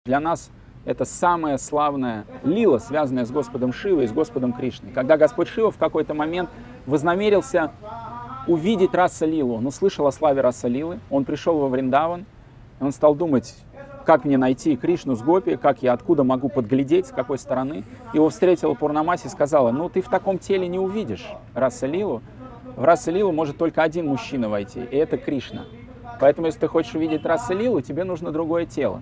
Для нас это самая славная лила, связанная с Господом Шивой и с Господом Кришной. Когда Господь Шива в какой-то момент вознамерился увидеть Раса Лилу, он услышал о славе Раса Лилы, он пришел во Вриндаван, и он стал думать, как мне найти Кришну с Гопи, как я откуда могу подглядеть, с какой стороны. Его встретила Пурнамаси и сказала: ну ты в таком теле не увидишь Раса Лилу. В Раса Лилу может только один мужчина войти, и это Кришна. Поэтому, если ты хочешь увидеть Раса Лилу, тебе нужно другое тело.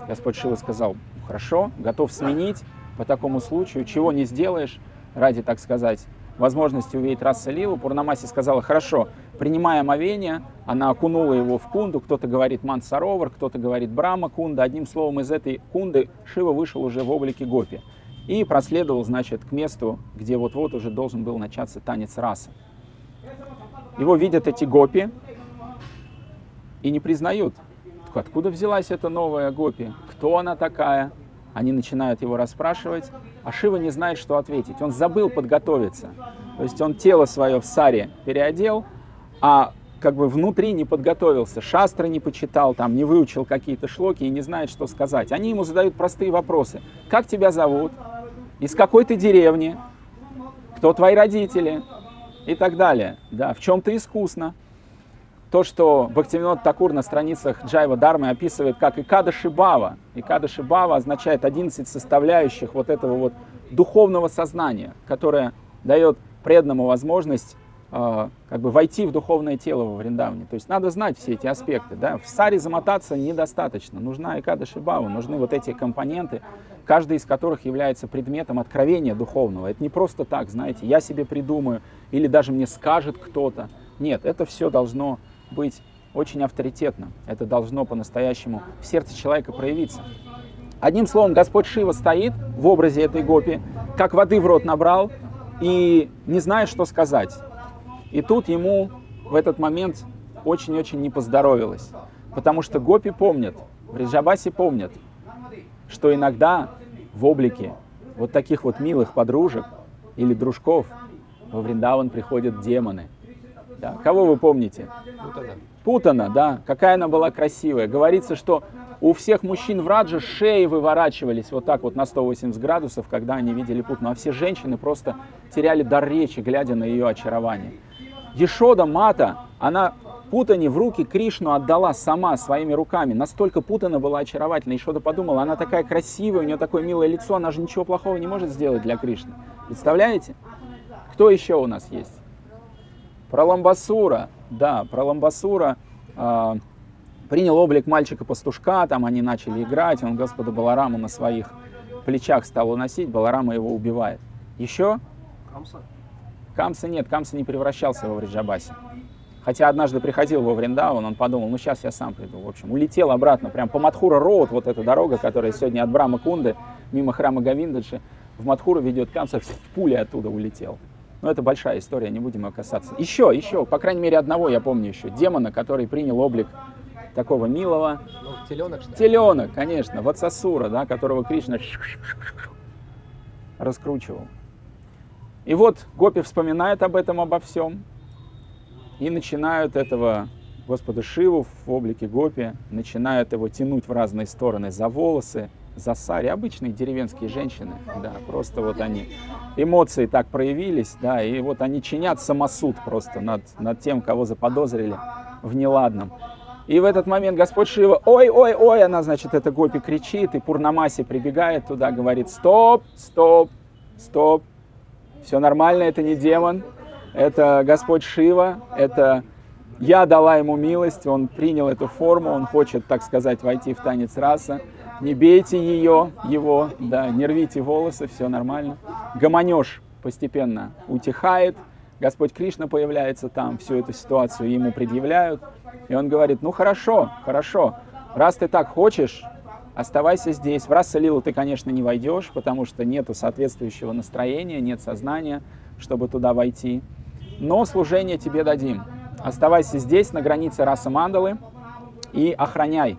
Господь Шива сказал: хорошо, готов сменить по такому случаю, чего не сделаешь ради, так сказать, возможности увидеть Раса Лилу. Пурнамаси сказала: хорошо, принимая омовение, она окунула его в кунду, кто-то говорит Мансаровар, кто-то говорит Брахма кунда. Одним словом, из этой кунды Шива вышел уже в облике Гопи и проследовал, значит, к месту, где вот-вот уже должен был начаться танец раса. Его видят эти Гопи и не признают. Откуда взялась эта новая Гопи? Кто она такая? Они начинают его расспрашивать, а Шива не знает, что ответить. Он забыл подготовиться. То есть он тело свое в саре переодел, а как бы внутри не подготовился, шастры не почитал, там, не выучил какие-то шлоки и не знает, что сказать. Они ему задают простые вопросы. Как тебя зовут? Из какой ты деревни? Кто твои родители? И так далее. Да, в чем ты искусна? То, что Бхактивинод Такур на страницах Джайва Дharмы описывает как Экадаши Бхава. Экадаши Бхава означает 11 составляющих вот этого вот духовного сознания, которое дает преданному возможность как бы войти в духовное тело во Вриндаване. То есть надо знать все эти аспекты. Да? В саре замотаться недостаточно. Нужна Экадаши Бхава, нужны вот эти компоненты, каждый из которых является предметом откровения духовного. Это не просто так, знаете, я себе придумаю или даже мне скажет кто-то. Нет, это все должно быть очень авторитетно. Это должно по-настоящему в сердце человека проявиться. Одним словом, Господь Шива стоит в образе этой Гопи, как воды в рот набрал и не знает, что сказать. И тут ему в этот момент очень-очень не поздоровилось. Потому что Гопи помнят, Вриджабаси помнят, что иногда в облике вот таких вот милых подружек или дружков во Вриндаван приходят демоны. Да. Кого вы помните? Путана, да. Какая она была красивая. Говорится, что у всех мужчин в Раджа шеи выворачивались вот так вот на 180 градусов, когда они видели Путану. А все женщины просто теряли дар речи, глядя на ее очарование. Ешода, Мата, она Путане в руки Кришну отдала сама своими руками. Настолько Путана была очаровательна. Ешода подумала, она такая красивая, у нее такое милое лицо, она же ничего плохого не может сделать для Кришны. Представляете? Кто еще у нас есть? Праламбасура, да, Праламбасура принял облик мальчика-пастушка, там они начали играть, он Господа Балараму на своих плечах стал уносить, Баларама его убивает. Еще? Камса? Камса нет, Камса не превращался во Вриджабаси. Хотя однажды приходил во Вриндаван, он подумал, ну сейчас я сам приду. В общем, улетел обратно, прям по Мадхура-роуд, вот эта дорога, которая сегодня от Брахма-кунды, мимо храма Говиндаджи, в Мадхуру ведет Камса, пулей оттуда улетел. Но это большая история, не будем ее касаться. Еще, по крайней мере, одного я помню еще. Демона, который принял облик такого милого. Ну, теленок, что ли? Теленок, конечно, Ватсасура, да, которого Кришна раскручивал. И вот Гопи вспоминает об этом, обо всем. И начинают этого Господа Шиву в облике Гопи, начинают его тянуть в разные стороны за волосы, за сари. Обычные деревенские женщины, да, просто вот они, эмоции так проявились, да, и вот они чинят самосуд просто над тем, кого заподозрили в неладном. И в этот момент Господь Шива, ой, она, значит, эта Гопи кричит, и Пурнамаси прибегает туда, говорит, стоп, все нормально, это не демон, это Господь Шива, это я дала ему милость, он принял эту форму, он хочет, так сказать, войти в танец раса. Не бейте его, да, не рвите волосы, все нормально. Гомонеж постепенно утихает, Господь Кришна появляется там, всю эту ситуацию ему предъявляют. И он говорит, ну хорошо, раз ты так хочешь, оставайся здесь. В Раса-лилу ты, конечно, не войдешь, потому что нету соответствующего настроения, нет сознания, чтобы туда войти. Но служение тебе дадим. Оставайся здесь, на границе Раса-мандалы, и охраняй.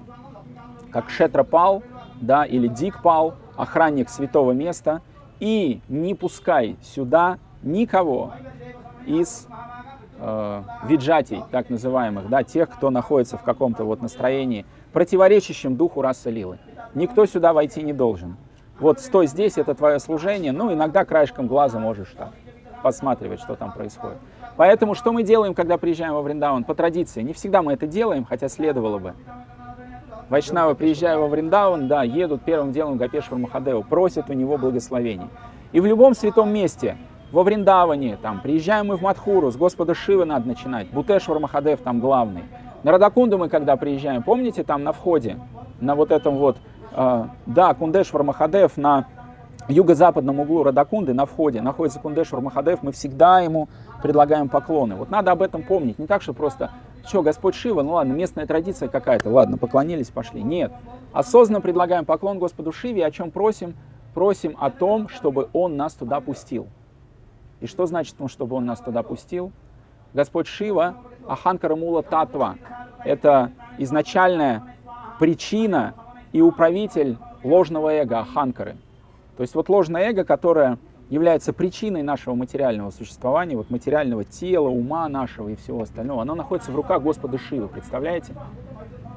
Как Кшетрапал, да, или Дикпал, охранник святого места, и не пускай сюда никого из виджатий, так называемых, да, тех, кто находится в каком-то вот настроении, противоречащем духу Раса-лилы. никто сюда войти не должен. Вот стой здесь, это твое служение, ну иногда краешком глаза можешь так посматривать, что там происходит. Поэтому что мы делаем, когда приезжаем во Вриндаван? По традиции, не всегда мы это делаем, хотя следовало бы. Вайшнавы, приезжая во Вриндаван, да, едут первым делом к Гопешвару Махадеву, просят у него благословений. И в любом святом месте, во Вриндаване, там, приезжаем мы в Мадхуру, с Господа Шивы надо начинать, Бутешвар Махадев там главный. На Радакунду мы когда приезжаем, помните, там на входе, на вот этом вот, да, Кундешвар Махадев на юго-западном углу Радакунды, на входе находится Кундешвар Махадев, мы всегда ему предлагаем поклоны. Вот надо об этом помнить, не так, что просто, что, Господь Шива, ну ладно, местная традиция какая-то, ладно, поклонились, пошли. Нет, осознанно предлагаем поклон Господу Шиве, о чем просим? Просим о том, чтобы Он нас туда пустил. И что значит, чтобы Он нас туда пустил? Господь Шива, Аханкара Мула Татва, это изначальная причина и управитель ложного эго, Аханкары. То есть вот ложное эго, которое является причиной нашего материального существования, вот материального тела, ума нашего и всего остального, оно находится в руках Господа Шивы, представляете?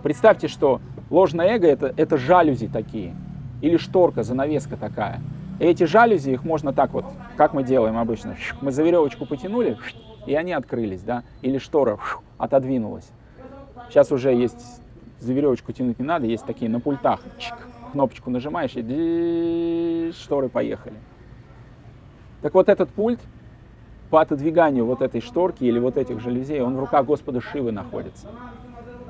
Представьте, что ложное эго это жалюзи такие, или шторка, занавеска такая. И эти жалюзи, их можно так вот, как мы делаем обычно, мы за веревочку потянули, и они открылись, да, или штора отодвинулась. Сейчас уже есть, за веревочку тянуть не надо, есть такие на пультах, кнопочку нажимаешь, и шторы поехали. Так вот этот пульт по отодвиганию вот этой шторки или вот этих жалюзей, он в руках Господа Шивы находится.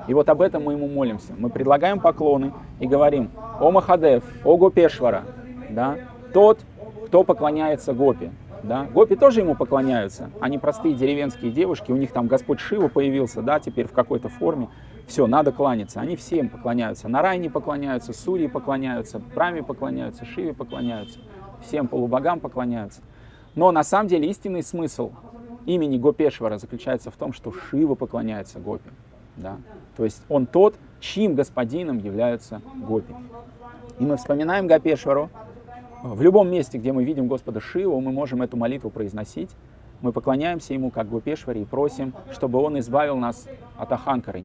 И вот об этом мы ему молимся. Мы предлагаем поклоны и говорим: «О Махадев, о Гопешвара», да, тот, кто поклоняется Гопи. Да. Гопи тоже ему поклоняются, они простые деревенские девушки, у них там Господь Шива появился, да, теперь в какой-то форме. Все, надо кланяться. Они всем поклоняются. Нарайне поклоняются, Сурье поклоняются, Брахме поклоняются, Шиве поклоняются, всем полубогам поклоняются. Но на самом деле истинный смысл имени Гопешвара заключается в том, что Шива поклоняется Гопи. Да? То есть он тот, чьим господином являются Гопи. И мы вспоминаем Гопешвару. В любом месте, где мы видим Господа Шиву, мы можем эту молитву произносить. Мы поклоняемся ему как Гопешваре и просим, чтобы он избавил нас от Аханкары.